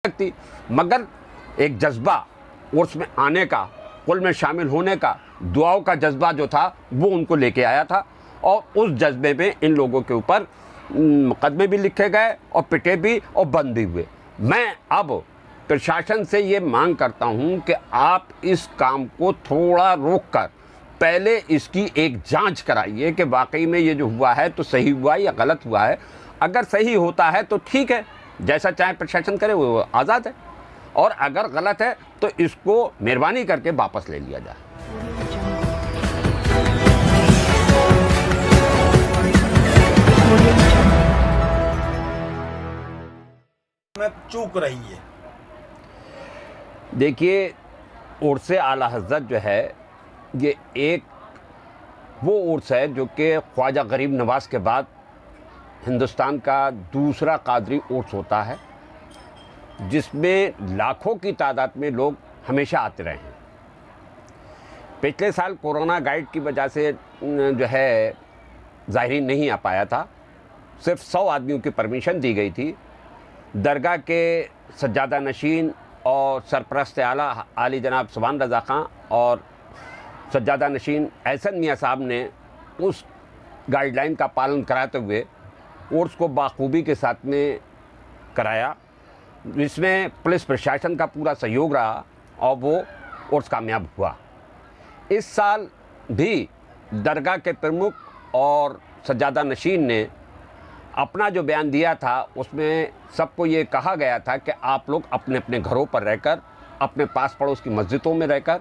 सकती, मगर एक जज्बा उर्स में आने का, कुल में शामिल होने का, दुआओं का जज्बा जो था वो उनको लेके आया था। और उस जज्बे में इन लोगों के ऊपर मुकदमे भी लिखे गए और पिटे भी और बंद भी हुए। मैं अब प्रशासन से ये मांग करता हूं कि आप इस काम को थोड़ा रोक कर पहले इसकी एक जांच कराइए कि वाकई में ये जो हुआ है तो सही हुआ या गलत हुआ है। अगर सही होता है तो ठीक है, जैसा चाहे प्रशासन करे, वो आज़ाद है, और अगर गलत है तो इसको मेहरबानी करके वापस ले लिया जाए। चूक रही है। देखिए, उर्स आला हज़रत जो है ये एक वो उर्स है जो कि ख्वाजा गरीब नवाज़ के बाद हिंदुस्तान का दूसरा कादरी उर्स होता है, जिसमें लाखों की तादाद में लोग हमेशा आते रहे हैं। पिछले साल कोरोना गाइड की वजह से जो है ज़ाहिरीन नहीं आ पाया था, सिर्फ 100 आदमियों की परमिशन दी गई थी। दरगाह के सज्जादा नशीन और सरपरस्त आला आली जनाब सुभान रज़ा खां और सज्जादा नशीन एहसन मियाँ साहब ने उस गाइडलाइन का पालन कराते हुए उर्स को बाखूबी के साथ में कराया, जिसमें पुलिस प्रशासन का पूरा सहयोग रहा और वो उर्स कामयाब हुआ। इस साल भी दरगाह के प्रमुख और सज्जादा नशीन ने अपना जो बयान दिया था उसमें सबको ये कहा गया था कि आप लोग अपने अपने घरों पर रहकर, अपने पास पड़ोस की मस्जिदों में रहकर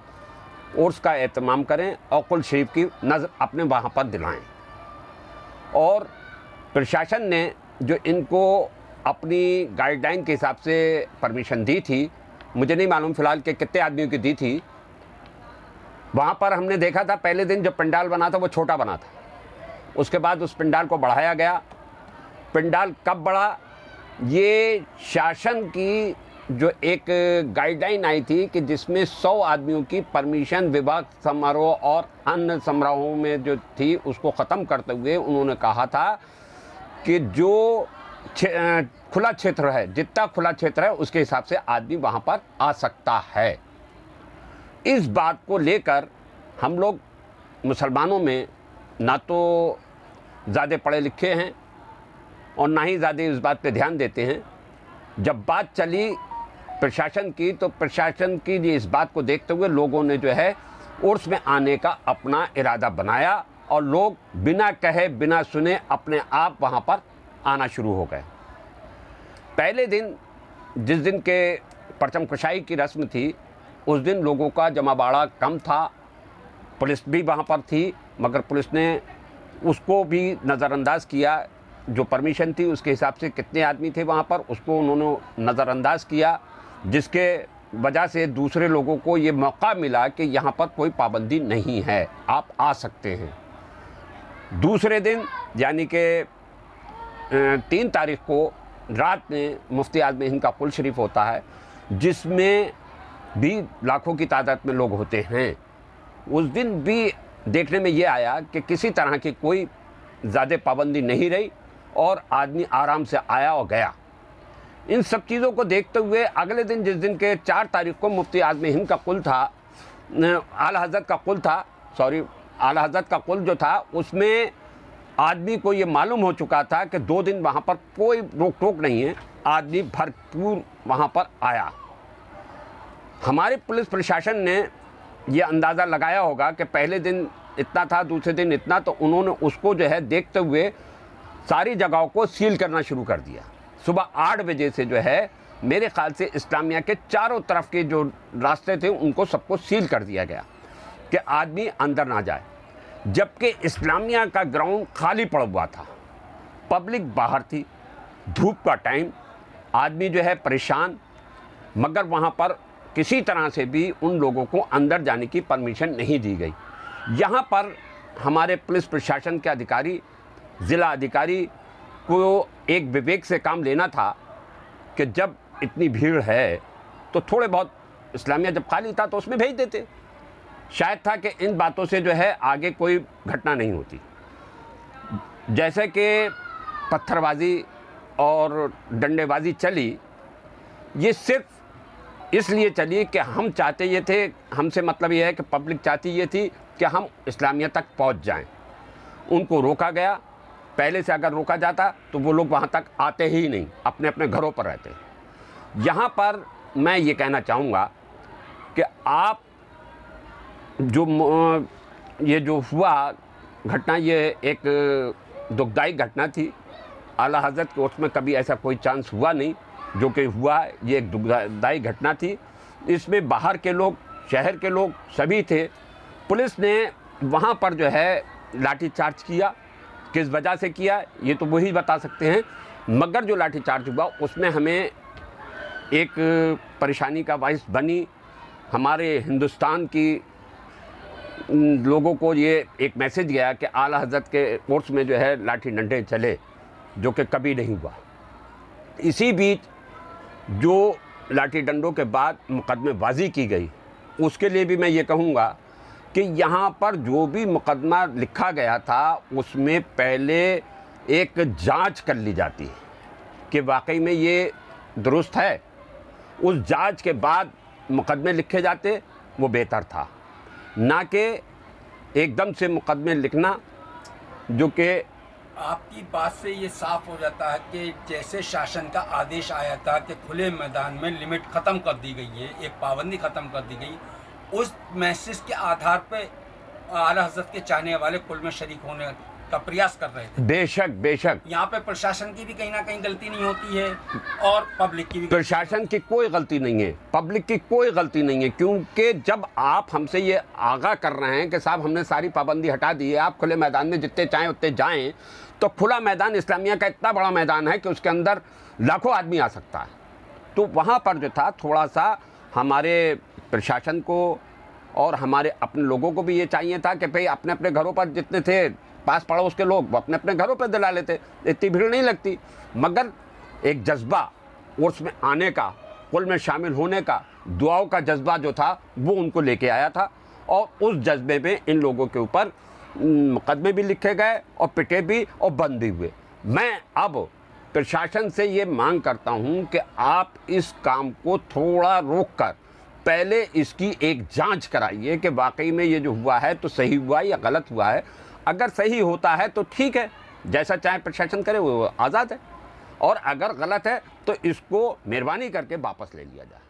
उर्स का एहतमाम करें और कुल शरीफ की नज़र अपने वहाँ पर दिलाएं। और प्रशासन ने जो इनको अपनी गाइडलाइन के हिसाब से परमिशन दी थी, मुझे नहीं मालूम फ़िलहाल कि कितने आदमियों की दी थी। वहाँ पर हमने देखा था पहले दिन जो पंडाल बना था वो छोटा बना था, उसके बाद उस पंडाल को बढ़ाया गया। पंडाल कब बढ़ा, ये शासन की जो एक गाइडलाइन आई थी कि जिसमें 100 आदमियों की परमिशन विवाह समारोह और अन्य समारोहों में जो थी उसको ख़त्म करते हुए उन्होंने कहा था कि जो खुला क्षेत्र है, जितना खुला क्षेत्र है उसके हिसाब से आदमी वहाँ पर आ सकता है। इस बात को लेकर हम लोग मुसलमानों में ना तो ज़्यादा पढ़े लिखे हैं और ना ही ज़्यादा इस बात पे ध्यान देते हैं। जब बात चली प्रशासन की तो प्रशासन की इस बात को देखते हुए लोगों ने जो है उर्स में आने का अपना इरादा बनाया और लोग बिना कहे बिना सुने अपने आप वहाँ पर आना शुरू हो गए। पहले दिन जिस दिन के परचम कुशाई की रस्म थी उस दिन लोगों का जमाबाड़ा कम था, पुलिस भी वहाँ पर थी, मगर पुलिस ने उसको भी नज़रअंदाज किया। जो परमिशन थी उसके हिसाब से कितने आदमी थे वहाँ पर उसको उन्होंने नज़रअंदाज किया, जिसके वजह से दूसरे लोगों को ये मौका मिला कि यहाँ पर कोई पाबंदी नहीं है, आप आ सकते हैं। दूसरे दिन यानी कि 3 तारीख को रात में मुफ्ती आज़म हिंद का कुल शरीफ होता है, जिसमें भी लाखों की तादाद में लोग होते हैं। उस दिन भी देखने में ये आया कि किसी तरह की कोई ज़्यादा पाबंदी नहीं रही और आदमी आराम से आया और गया। इन सब चीज़ों को देखते हुए अगले दिन जिस दिन के 4 तारीख को मुफ्ती आज़म हिंद का कुल था, आला हज़रत का कुल था, आला हज़रत का कुल जो था उसमें आदमी को ये मालूम हो चुका था कि 2 दिन वहाँ पर कोई रोक टोक नहीं है, आदमी भरपूर वहाँ पर आया। हमारे पुलिस प्रशासन ने ये अंदाज़ा लगाया होगा कि पहले दिन इतना था, दूसरे दिन इतना, तो उन्होंने उसको जो है देखते हुए सारी जगहों को सील करना शुरू कर दिया। सुबह 8 बजे से जो है मेरे ख्याल से इस्लामिया के चारों तरफ के जो रास्ते थे उनको सबको सील कर दिया गया कि आदमी अंदर ना जाए। जबकि इस्लामिया का ग्राउंड खाली पड़ा हुआ था, पब्लिक बाहर थी, धूप का टाइम, आदमी जो है परेशान, मगर वहाँ पर किसी तरह से भी उन लोगों को अंदर जाने की परमिशन नहीं दी गई। यहाँ पर हमारे पुलिस प्रशासन के अधिकारी, ज़िला अधिकारी को एक विवेक से काम लेना था कि जब इतनी भीड़ है तो थोड़े बहुत, इस्लामिया जब खाली था तो उसमें भेज देते, शायद था कि इन बातों से जो है आगे कोई घटना नहीं होती। जैसे कि पत्थरबाजी और डंडेबाजी चली ये सिर्फ इसलिए चली कि हम चाहते ये थे, हमसे मतलब ये है कि पब्लिक चाहती ये थी कि हम इस्लामिया तक पहुंच जाएं। उनको रोका गया। पहले से अगर रोका जाता तो वो लोग वहाँ तक आते ही नहीं, अपने अपने घरों पर रहते। यहाँ पर मैं ये कहना चाहूँगा कि आप ये जो हुआ घटना, ये एक दुखदाई घटना थी। आला हज़रत के उसमें कभी ऐसा कोई चांस हुआ नहीं, जो कि हुआ ये एक दुखदाई घटना थी। इसमें बाहर के लोग, शहर के लोग सभी थे। पुलिस ने वहाँ पर जो है लाठीचार्ज किया। किस वजह से किया ये तो वही बता सकते हैं, मगर जो लाठीचार्ज हुआ उसमें हमें एक परेशानी का बाइस बनी। हमारे हिंदुस्तान की लोगों को ये एक मैसेज गया कि आला हज़रत के कोर्स में जो है लाठी डंडे चले, जो कि कभी नहीं हुआ। इसी बीच जो लाठी डंडों के बाद मुकदमेबाजी की गई, उसके लिए भी मैं ये कहूँगा कि यहाँ पर जो भी मुकदमा लिखा गया था उसमें पहले एक जांच कर ली जाती कि वाकई में ये दुरुस्त है। उस जांच के बाद मुकदमे लिखे जाते, वो बेहतर था, ना कि एकदम से मुकदमे लिखना, जो कि आपकी बात से ये साफ हो जाता है कि जैसे शासन का आदेश आया था कि खुले मैदान में लिमिट ख़त्म कर दी गई है, एक पाबंदी ख़त्म कर दी गई, उस मैसेज के आधार पे आला हज़रत के चाहने वाले कुल में शरीक होने का प्रयास कर रहे थे। बेशक बेशक यहाँ पे प्रशासन की भी कहीं ना कहीं गलती नहीं होती है और पब्लिक की भी। प्रशासन की कोई गलती नहीं है, पब्लिक की कोई गलती नहीं है, क्योंकि जब आप हमसे ये आगाह कर रहे हैं कि साहब हमने सारी पाबंदी हटा दी है, आप खुले मैदान में जितने चाहें उतने जाएं, तो खुला मैदान इस्लामिया का इतना बड़ा मैदान है कि उसके अंदर लाखों आदमी आ सकता है। तो वहाँ पर जो था, थोड़ा सा हमारे प्रशासन को और हमारे अपने लोगों को भी ये चाहिए था कि भाई अपने अपने घरों पर जितने थे पास पड़ोस के लोग, वो अपने अपने घरों पर दिला लेते, इतनी भीड़ नहीं लगती। मगर एक जज्बा उर्स में आने का, कुल में शामिल होने का, दुआओं का जज्बा जो था वो उनको लेके आया था, और उस जज्बे में इन लोगों के ऊपर मुकदमे भी लिखे गए और पिटे भी और बंद भी हुए। मैं अब प्रशासन से ये मांग करता हूँ कि आप इस काम को थोड़ा रोक कर पहले इसकी एक जांच कराइए कि वाकई में ये जो हुआ है तो सही हुआ या गलत हुआ है। अगर सही होता है तो ठीक है, जैसा चाहे प्रशासन करे, वो आज़ाद है, और अगर गलत है तो इसको मेहरबानी करके वापस ले लिया जाए।